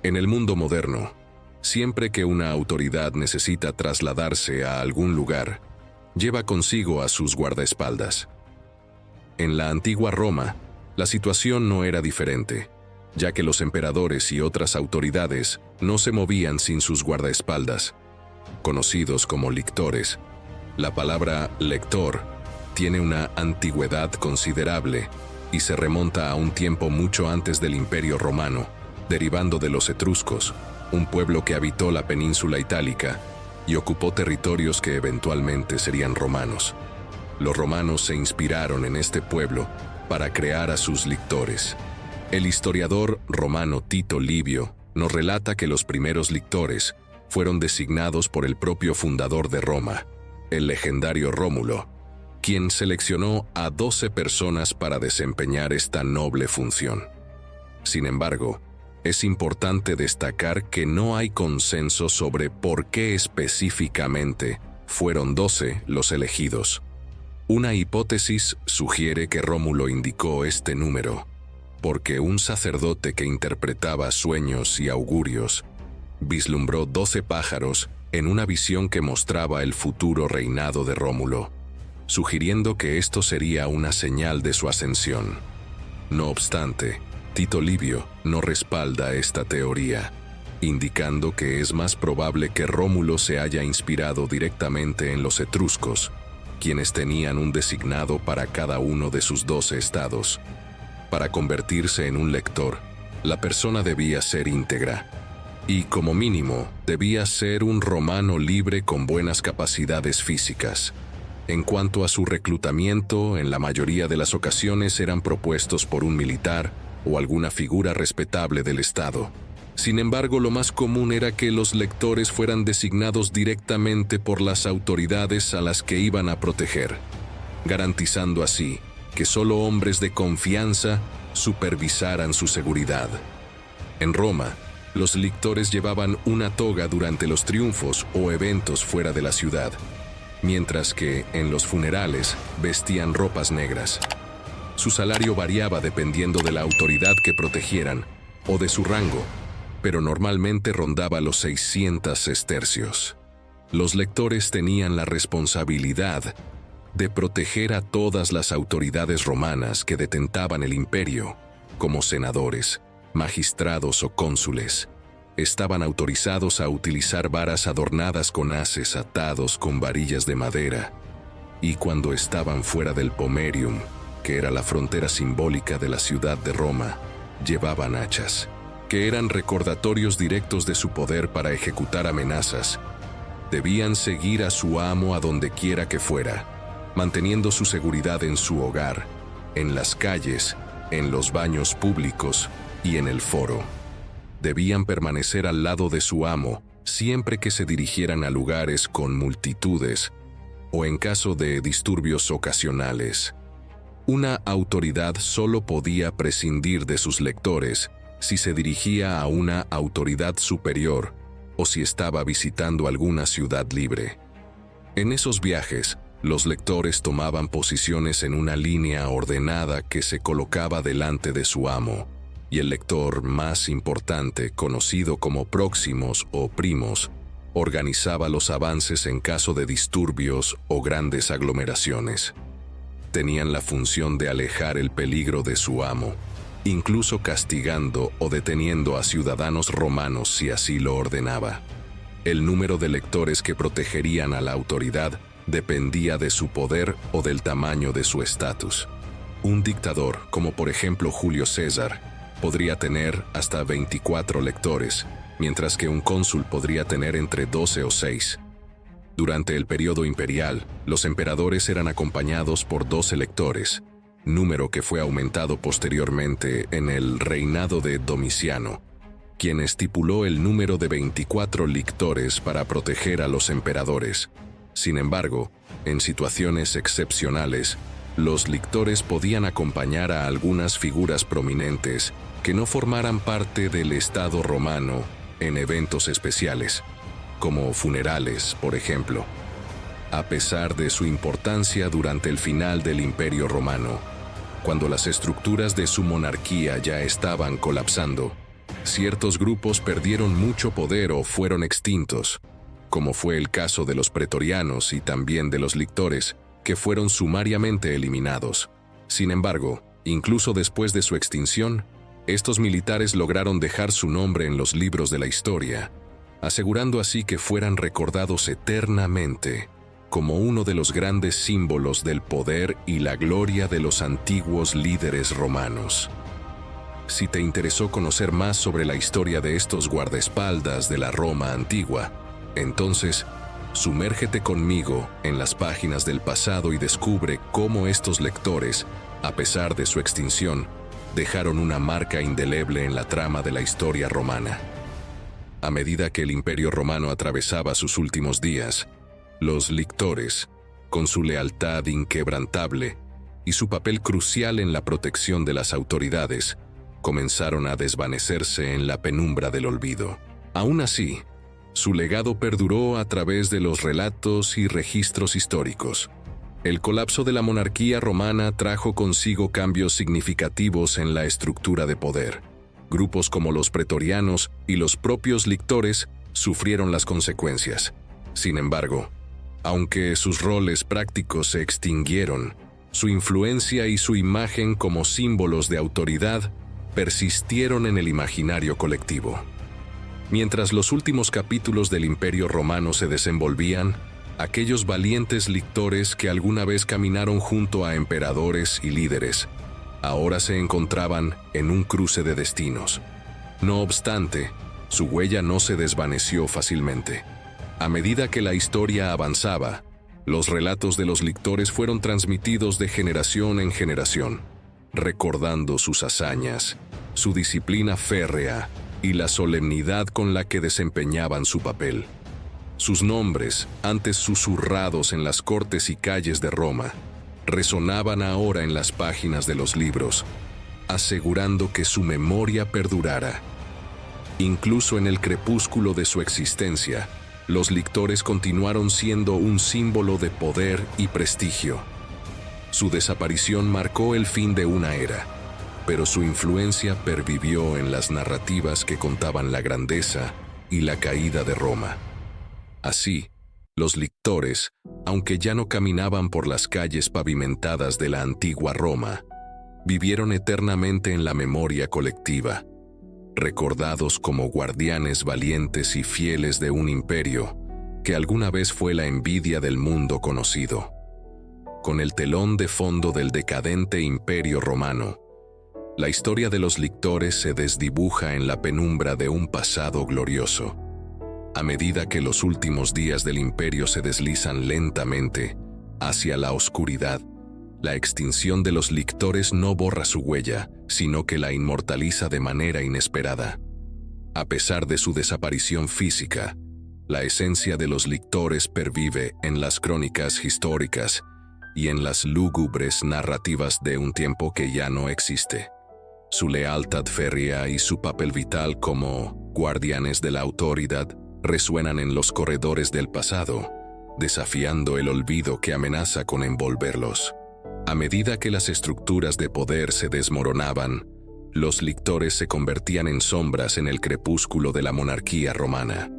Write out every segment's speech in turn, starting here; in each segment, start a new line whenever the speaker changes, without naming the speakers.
En el mundo moderno, siempre que una autoridad necesita trasladarse a algún lugar, lleva consigo a sus guardaespaldas. En la antigua Roma, la situación no era diferente, ya que los emperadores y otras autoridades no se movían sin sus guardaespaldas, conocidos como lictores. La palabra lector tiene una antigüedad considerable y se remonta a un tiempo mucho antes del Imperio Romano, derivando de los etruscos, un pueblo que habitó la península itálica y ocupó territorios que eventualmente serían romanos. Los romanos se inspiraron en este pueblo para crear a sus lictores. El historiador romano Tito Livio nos relata que los primeros lictores fueron designados por el propio fundador de Roma, el legendario Rómulo, quien seleccionó a 12 personas para desempeñar esta noble función. Sin embargo, es importante destacar que no hay consenso sobre por qué específicamente fueron 12 los elegidos. Una hipótesis sugiere que Rómulo indicó este número porque un sacerdote que interpretaba sueños y augurios vislumbró 12 pájaros en una visión que mostraba el futuro reinado de Rómulo, sugiriendo que esto sería una señal de su ascensión. No obstante, Tito Livio no respalda esta teoría, indicando que es más probable que Rómulo se haya inspirado directamente en los etruscos, quienes tenían un designado para cada uno de sus 12 estados. Para convertirse en un lector, la persona debía ser íntegra, y como mínimo debía ser un romano libre con buenas capacidades físicas. En cuanto a su reclutamiento, en la mayoría de las ocasiones eran propuestos por un militar o alguna figura respetable del Estado. Sin embargo, lo más común era que los lectores fueran designados directamente por las autoridades a las que iban a proteger, garantizando así que solo hombres de confianza supervisaran su seguridad. En Roma, los lictores llevaban una toga durante los triunfos o eventos fuera de la ciudad, mientras que en los funerales vestían ropas negras. Su salario variaba dependiendo de la autoridad que protegieran o de su rango, pero normalmente rondaba los 600 sestercios. Los lectores tenían la responsabilidad de proteger a todas las autoridades romanas que detentaban el imperio, como senadores, magistrados o cónsules. Estaban autorizados a utilizar varas adornadas con haces atados con varillas de madera, y cuando estaban fuera del Pomerium, que era la frontera simbólica de la ciudad de Roma, llevaban hachas, que eran recordatorios directos de su poder para ejecutar amenazas. Debían seguir a su amo a donde quiera que fuera, manteniendo su seguridad en su hogar, en las calles, en los baños públicos y en el foro. Debían permanecer al lado de su amo siempre que se dirigieran a lugares con multitudes o en caso de disturbios ocasionales. Una autoridad solo podía prescindir de sus lectores si se dirigía a una autoridad superior o si estaba visitando alguna ciudad libre. En esos viajes, los lectores tomaban posiciones en una línea ordenada que se colocaba delante de su amo, y el lector más importante, conocido como próximos o primos, organizaba los avances en caso de disturbios o grandes aglomeraciones. Tenían la función de alejar el peligro de su amo, incluso castigando o deteniendo a ciudadanos romanos si así lo ordenaba. El número de lectores que protegerían a la autoridad dependía de su poder o del tamaño de su estatus. Un dictador, como por ejemplo Julio César, podría tener hasta 24 lectores, mientras que un cónsul podría tener entre 12 o 6. Durante el periodo imperial, los emperadores eran acompañados por 12 lectores, número que fue aumentado posteriormente en el reinado de Domiciano, quien estipuló el número de 24 lictores para proteger a los emperadores. Sin embargo, en situaciones excepcionales, los lictores podían acompañar a algunas figuras prominentes que no formaran parte del Estado romano en eventos especiales, como funerales, por ejemplo. A pesar de su importancia durante el final del Imperio Romano, cuando las estructuras de su monarquía ya estaban colapsando, Ciertos grupos perdieron mucho poder o fueron extintos, como fue el caso de los pretorianos y también de los lictores, que fueron sumariamente eliminados. Sin embargo, incluso después de su extinción, estos militares lograron dejar su nombre en los libros de la historia, asegurando así que fueran recordados eternamente como uno de los grandes símbolos del poder y la gloria de los antiguos líderes romanos. Si te interesó conocer más sobre la historia de estos guardaespaldas de la Roma antigua, entonces, sumérgete conmigo en las páginas del pasado y descubre cómo estos lectores, a pesar de su extinción, dejaron una marca indeleble en la trama de la historia romana. A medida que el Imperio Romano atravesaba sus últimos días, los lictores, con su lealtad inquebrantable y su papel crucial en la protección de las autoridades, comenzaron a desvanecerse en la penumbra del olvido. Aún así, su legado perduró a través de los relatos y registros históricos. El colapso de la monarquía romana trajo consigo cambios significativos en la estructura de poder. Grupos como los pretorianos y los propios lictores sufrieron las consecuencias. Sin embargo, aunque sus roles prácticos se extinguieron, su influencia y su imagen como símbolos de autoridad persistieron en el imaginario colectivo. Mientras los últimos capítulos del Imperio Romano se desenvolvían, aquellos valientes lictores que alguna vez caminaron junto a emperadores y líderes, ahora se encontraban en un cruce de destinos. No obstante, su huella no se desvaneció fácilmente. A medida que la historia avanzaba, los relatos de los lictores fueron transmitidos de generación en generación, recordando sus hazañas, su disciplina férrea y la solemnidad con la que desempeñaban su papel. Sus nombres, antes susurrados en las cortes y calles de Roma, resonaban ahora en las páginas de los libros, asegurando que su memoria perdurara. Incluso en el crepúsculo de su existencia, los lictores continuaron siendo un símbolo de poder y prestigio. Su desaparición marcó el fin de una era, pero su influencia pervivió en las narrativas que contaban la grandeza y la caída de Roma. Así, los lictores, aunque ya no caminaban por las calles pavimentadas de la antigua Roma, vivieron eternamente en la memoria colectiva, recordados como guardianes valientes y fieles de un imperio que alguna vez fue la envidia del mundo conocido. Con el telón de fondo del decadente Imperio Romano, la historia de los lictores se desdibuja en la penumbra de un pasado glorioso. A medida que los últimos días del imperio se deslizan lentamente hacia la oscuridad, la extinción de los lictores no borra su huella, sino que la inmortaliza de manera inesperada. A pesar de su desaparición física, la esencia de los lictores pervive en las crónicas históricas y en las lúgubres narrativas de un tiempo que ya no existe. Su lealtad férrea y su papel vital como guardianes de la autoridad resuenan en los corredores del pasado, desafiando el olvido que amenaza con envolverlos. A medida que las estructuras de poder se desmoronaban, los lictores se convertían en sombras en el crepúsculo de la monarquía romana.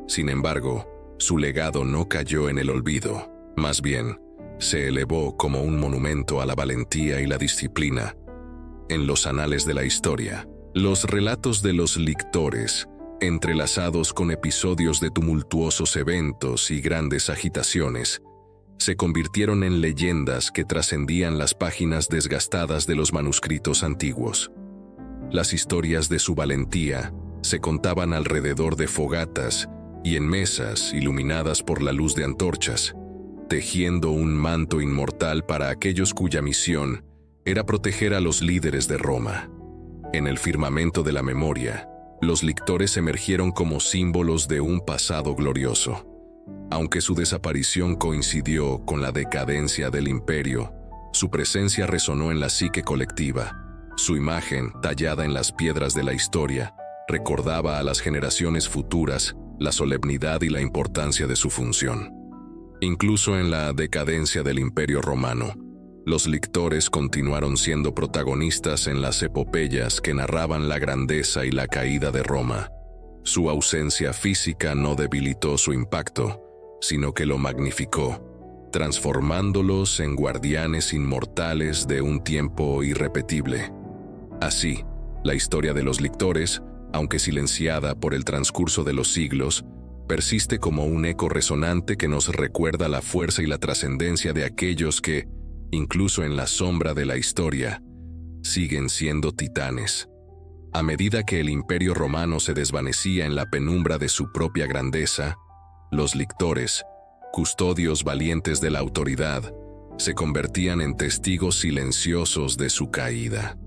Sin embargo, su legado no cayó en el olvido, más bien, se elevó como un monumento a la valentía y la disciplina. En los anales de la historia, los relatos de los lictores, entrelazados con episodios de tumultuosos eventos y grandes agitaciones, se convirtieron en leyendas que trascendían las páginas desgastadas de los manuscritos antiguos. Las historias de su valentía se contaban alrededor de fogatas y en mesas iluminadas por la luz de antorchas, tejiendo un manto inmortal para aquellos cuya misión era proteger a los líderes de Roma. En el firmamento de la memoria, los lictores emergieron como símbolos de un pasado glorioso. Aunque su desaparición coincidió con la decadencia del imperio, su presencia resonó en la psique colectiva. Su imagen, tallada en las piedras de la historia, recordaba a las generaciones futuras la solemnidad y la importancia de su función. Incluso en la decadencia del Imperio Romano, Los lictores continuaron siendo protagonistas en las epopeyas que narraban la grandeza y la caída de Roma. Su ausencia física no debilitó su impacto, sino que lo magnificó, transformándolos en guardianes inmortales de un tiempo irrepetible. Así, la historia de los lictores, aunque silenciada por el transcurso de los siglos, persiste como un eco resonante que nos recuerda la fuerza y la trascendencia de aquellos que, incluso en la sombra de la historia, siguen siendo titanes. A medida que el Imperio Romano se desvanecía en la penumbra de su propia grandeza, los lictores, custodios valientes de la autoridad, se convertían en testigos silenciosos de su caída.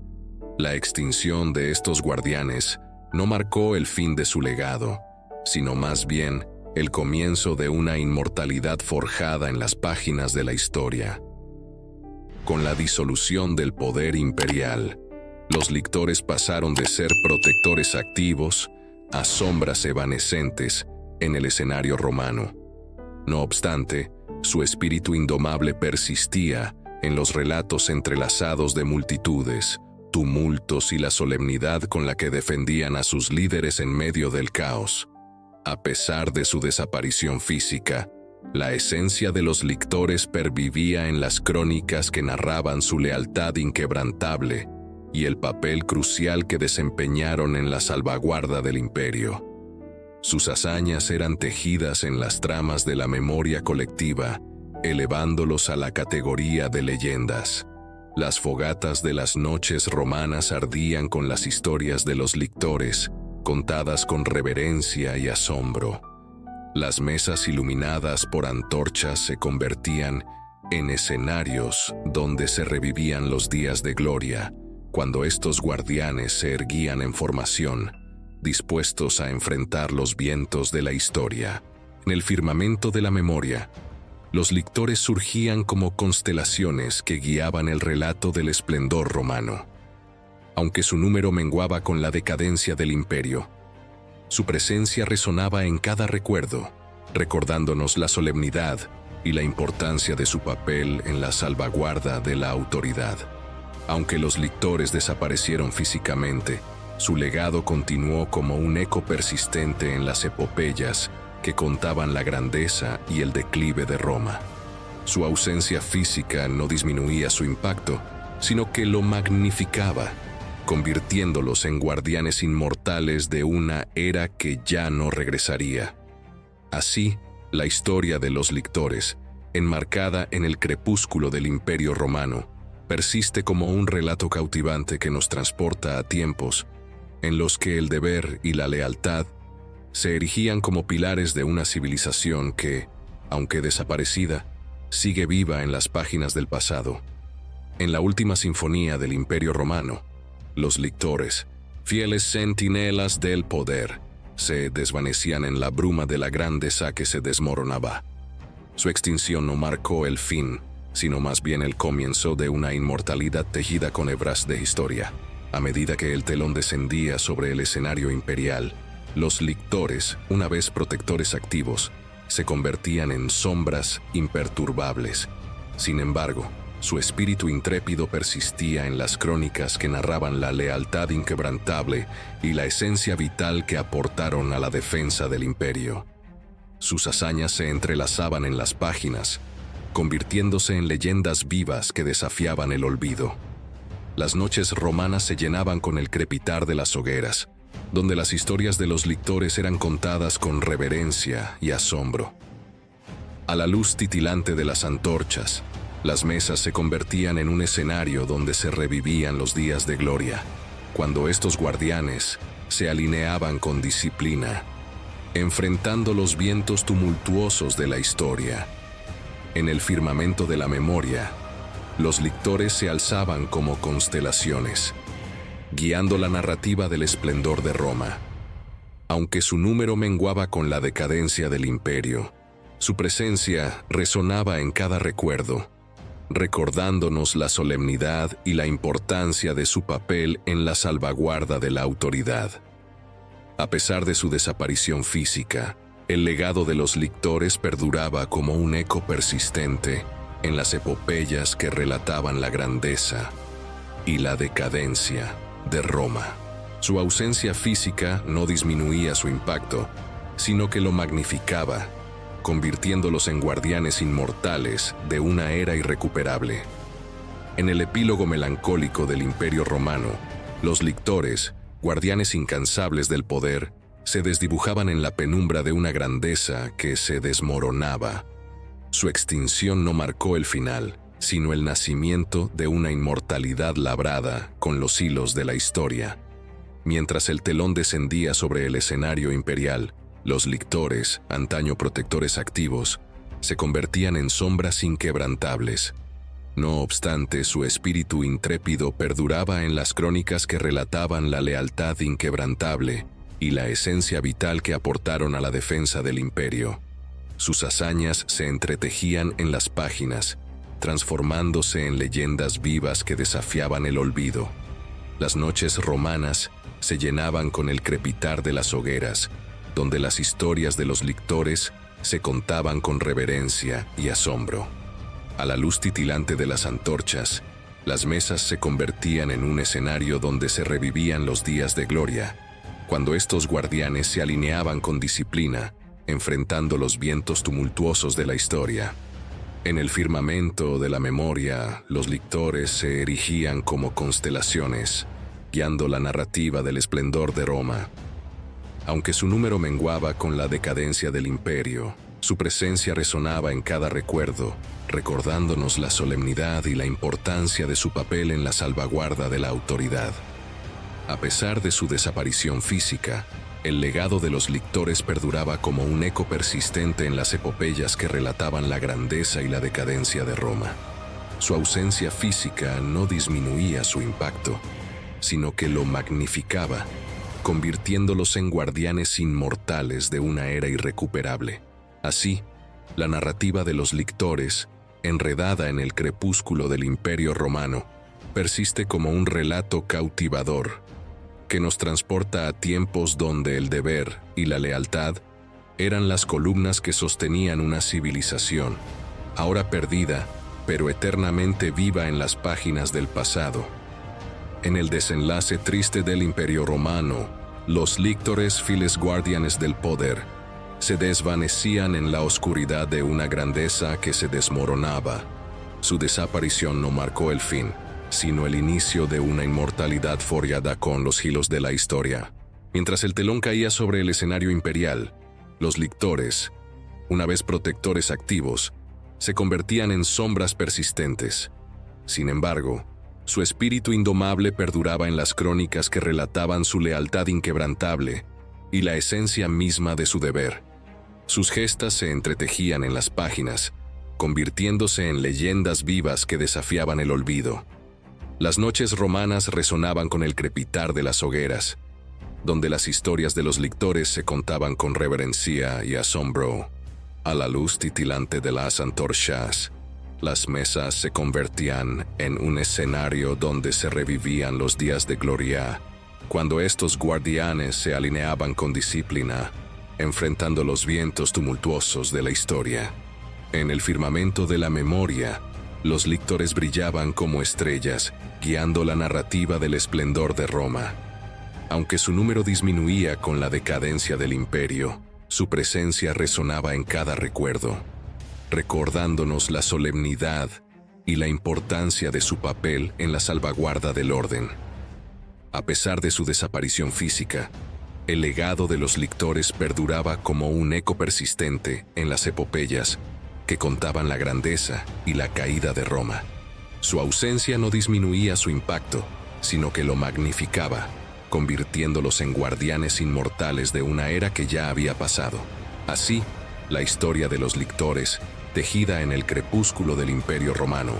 La extinción de estos guardianes no marcó el fin de su legado, sino más bien el comienzo de una inmortalidad forjada en las páginas de la historia. Con la disolución del poder imperial, los lictores pasaron de ser protectores activos a sombras evanescentes en el escenario romano. No obstante, su espíritu indomable persistía en los relatos entrelazados de multitudes, tumultos y la solemnidad con la que defendían a sus líderes en medio del caos. A pesar de su desaparición física, la esencia de los lictores pervivía en las crónicas que narraban su lealtad inquebrantable y el papel crucial que desempeñaron en la salvaguarda del imperio. Sus hazañas eran tejidas en las tramas de la memoria colectiva, elevándolos a la categoría de leyendas. Las fogatas de las noches romanas ardían con las historias de los lictores, contadas con reverencia y asombro. Las mesas iluminadas por antorchas se convertían en escenarios donde se revivían los días de gloria, cuando estos guardianes se erguían en formación, dispuestos a enfrentar los vientos de la historia. En el firmamento de la memoria, los lictores surgían como constelaciones que guiaban el relato del esplendor romano. Aunque su número menguaba con la decadencia del imperio, su presencia resonaba en cada recuerdo, recordándonos la solemnidad y la importancia de su papel en la salvaguarda de la autoridad. Aunque los lictores desaparecieron físicamente, su legado continuó como un eco persistente en las epopeyas que contaban la grandeza y el declive de Roma. Su ausencia física no disminuía su impacto, sino que lo magnificaba, convirtiéndolos en guardianes inmortales de una era que ya no regresaría. Así, la historia de los lictores, enmarcada en el crepúsculo del Imperio Romano, persiste como un relato cautivante que nos transporta a tiempos en los que el deber y la lealtad se erigían como pilares de una civilización que, aunque desaparecida, sigue viva en las páginas del pasado. En la última sinfonía del Imperio Romano, los lictores, fieles centinelas del poder, se desvanecían en la bruma de la grandeza que se desmoronaba. Su extinción no marcó el fin, sino más bien el comienzo de una inmortalidad tejida con hebras de historia. A medida que el telón descendía sobre el escenario imperial, los lictores, una vez protectores activos, se convertían en sombras imperturbables. Sin embargo, su espíritu intrépido persistía en las crónicas que narraban la lealtad inquebrantable y la esencia vital que aportaron a la defensa del imperio. Sus hazañas se entrelazaban en las páginas, convirtiéndose en leyendas vivas que desafiaban el olvido. Las noches romanas se llenaban con el crepitar de las hogueras, donde las historias de los lictores eran contadas con reverencia y asombro. A la luz titilante de las antorchas, las mesas se convertían en un escenario donde se revivían los días de gloria, cuando estos guardianes se alineaban con disciplina, enfrentando los vientos tumultuosos de la historia. En el firmamento de la memoria, los lictores se alzaban como constelaciones, guiando la narrativa del esplendor de Roma. Aunque su número menguaba con la decadencia del imperio, su presencia resonaba en cada recuerdo, recordándonos la solemnidad y la importancia de su papel en la salvaguarda de la autoridad. A pesar de su desaparición física, el legado de los lictores perduraba como un eco persistente en las epopeyas que relataban la grandeza y la decadencia de Roma. Su ausencia física no disminuía su impacto, sino que lo magnificaba, convirtiéndolos en guardianes inmortales de una era irrecuperable. En el epílogo melancólico del Imperio Romano, los lictores, guardianes incansables del poder, se desdibujaban en la penumbra de una grandeza que se desmoronaba. Su extinción no marcó el final, sino el nacimiento de una inmortalidad labrada con los hilos de la historia. Mientras el telón descendía sobre el escenario imperial, los lictores, antaño protectores activos, se convertían en sombras inquebrantables. No obstante, su espíritu intrépido perduraba en las crónicas que relataban la lealtad inquebrantable y la esencia vital que aportaron a la defensa del imperio. Sus hazañas se entretejían en las páginas, transformándose en leyendas vivas que desafiaban el olvido. Las noches romanas se llenaban con el crepitar de las hogueras, donde las historias de los lictores se contaban con reverencia y asombro. A la luz titilante de las antorchas, las mesas se convertían en un escenario donde se revivían los días de gloria, cuando estos guardianes se alineaban con disciplina, enfrentando los vientos tumultuosos de la historia. En el firmamento de la memoria, los lictores se erigían como constelaciones, guiando la narrativa del esplendor de Roma. Aunque su número menguaba con la decadencia del imperio, su presencia resonaba en cada recuerdo, recordándonos la solemnidad y la importancia de su papel en la salvaguarda de la autoridad. A pesar de su desaparición física, el legado de los lictores perduraba como un eco persistente en las epopeyas que relataban la grandeza y la decadencia de Roma. Su ausencia física no disminuía su impacto, sino que lo magnificaba, convirtiéndolos en guardianes inmortales de una era irrecuperable. Así, la narrativa de los lictores, enredada en el crepúsculo del Imperio Romano, persiste como un relato cautivador, que nos transporta a tiempos donde el deber y la lealtad eran las columnas que sostenían una civilización, ahora perdida, pero eternamente viva en las páginas del pasado. En el desenlace triste del Imperio Romano, los lictores, fieles guardianes del poder, se desvanecían en la oscuridad de una grandeza que se desmoronaba. Su desaparición no marcó el fin, sino el inicio de una inmortalidad forjada con los hilos de la historia. Mientras el telón caía sobre el escenario imperial, los lictores, una vez protectores activos, se convertían en sombras persistentes. Sin embargo, su espíritu indomable perduraba en las crónicas que relataban su lealtad inquebrantable y la esencia misma de su deber. Sus gestas se entretejían en las páginas, convirtiéndose en leyendas vivas que desafiaban el olvido. Las noches romanas resonaban con el crepitar de las hogueras, donde las historias de los lictores se contaban con reverencia y asombro. A la luz titilante de las antorchas, las mesas se convertían en un escenario donde se revivían los días de gloria, cuando estos guardianes se alineaban con disciplina, enfrentando los vientos tumultuosos de la historia. En el firmamento de la memoria, los lictores brillaban como estrellas, guiando la narrativa del esplendor de Roma. Aunque su número disminuía con la decadencia del imperio, su presencia resonaba en cada recuerdo, recordándonos la solemnidad y la importancia de su papel en la salvaguarda del orden. A pesar de su desaparición física, el legado de los lictores perduraba como un eco persistente en las epopeyas que contaban la grandeza y la caída de Roma. Su ausencia no disminuía su impacto, sino que lo magnificaba, convirtiéndolos en guardianes inmortales de una era que ya había pasado. Así, la historia de los lictores, tejida en el crepúsculo del Imperio Romano,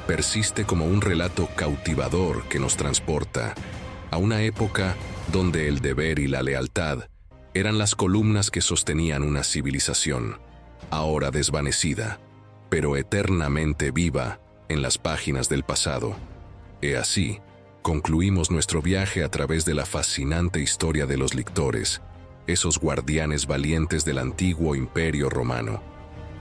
persiste como un relato cautivador que nos transporta a una época donde el deber y la lealtad eran las columnas que sostenían una civilización, ahora desvanecida, pero eternamente viva en las páginas del pasado. He así, concluimos nuestro viaje a través de la fascinante historia de los lictores, esos guardianes valientes del antiguo Imperio Romano.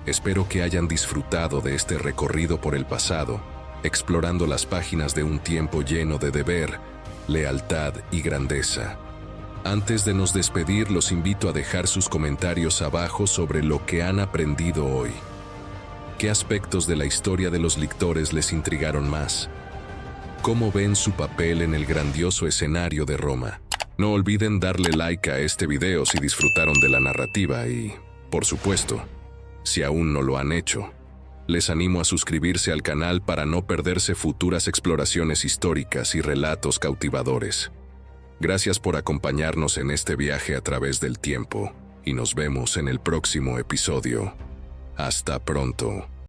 Espero que hayan disfrutado de este recorrido por el pasado, explorando las páginas de un tiempo lleno de deber, lealtad y grandeza. Antes de nos despedir, los invito a dejar sus comentarios abajo sobre lo que han aprendido hoy. ¿Qué aspectos de la historia de los lictores les intrigaron más? ¿Cómo ven su papel en el grandioso escenario de Roma? No olviden darle like a este video si disfrutaron de la narrativa y, por supuesto, si aún no lo han hecho, les animo a suscribirse al canal para no perderse futuras exploraciones históricas y relatos cautivadores. Gracias por acompañarnos en este viaje a través del tiempo, y nos vemos en el próximo episodio. Hasta pronto.